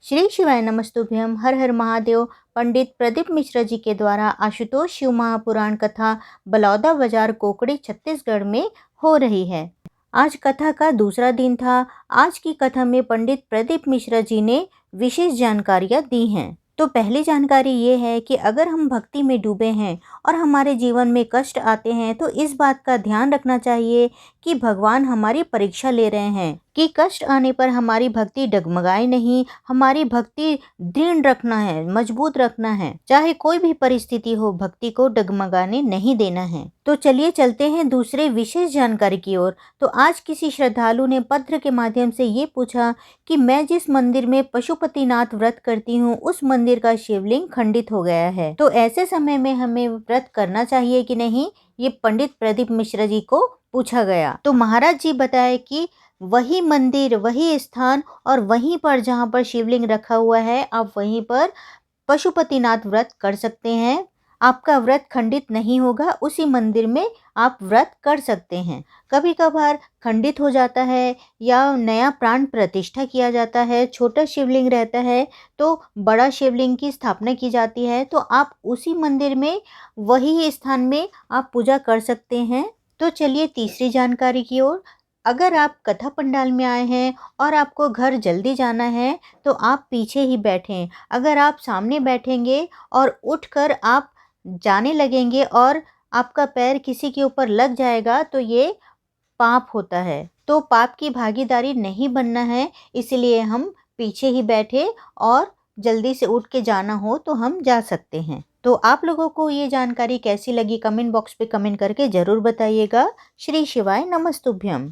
श्री शिवाय नमस्तुभ्यम। हर हर महादेव। पंडित प्रदीप मिश्रा जी के द्वारा आशुतोष शिव महापुराण कथा बलौदा बाजार कोकड़ी छत्तीसगढ़ में हो रही है। आज कथा का दूसरा दिन था। आज की कथा में पंडित प्रदीप मिश्रा जी ने विशेष जानकारियां दी हैं। तो पहली जानकारी ये है कि अगर हम भक्ति में डूबे हैं और हमारे जीवन में कष्ट आते हैं तो इस बात का ध्यान रखना चाहिए कि भगवान हमारी परीक्षा ले रहे हैं कि कष्ट आने पर हमारी भक्ति डगमगाए नहीं, हमारी भक्ति दृढ़ रखना है, मजबूत रखना है। चाहे कोई भी परिस्थिति हो, भक्ति को डगमगाने नहीं देना है। तो चलिए चलते हैं दूसरे विशेष जानकारी की ओर। तो आज किसी श्रद्धालु ने पत्र के माध्यम से ये पूछा कि मैं जिस मंदिर में पशुपतिनाथ व्रत करती हूँ उस मंदिर का शिवलिंग खंडित हो गया है, तो ऐसे समय में हमें व्रत करना चाहिए कि नहीं, ये पंडित प्रदीप मिश्रा जी को पूछा गया। तो महाराज जी बताए कि वही मंदिर, वही स्थान और वहीं पर जहाँ पर शिवलिंग रखा हुआ है, आप वहीं पर पशुपतिनाथ व्रत कर सकते हैं। आपका व्रत खंडित नहीं होगा, उसी मंदिर में आप व्रत कर सकते हैं। कभी कभार खंडित हो जाता है या नया प्राण प्रतिष्ठा किया जाता है, छोटा शिवलिंग रहता है तो बड़ा शिवलिंग की स्थापना की जाती है, तो आप उसी मंदिर में, वही स्थान में आप पूजा कर सकते हैं। तो चलिए तीसरी जानकारी की ओर। अगर आप कथा पंडाल में आए हैं और आपको घर जल्दी जाना है तो आप पीछे ही बैठें। अगर आप सामने बैठेंगे और उठकर आप जाने लगेंगे और आपका पैर किसी के ऊपर लग जाएगा तो ये पाप होता है। तो पाप की भागीदारी नहीं बनना है, इसलिए हम पीछे ही बैठे और जल्दी से उठ के जाना हो तो हम जा सकते हैं। तो आप लोगों को ये जानकारी कैसी लगी कमेंट बॉक्स पे कमेंट करके ज़रूर बताइएगा। श्री शिवाय नमस्तुभ्यम।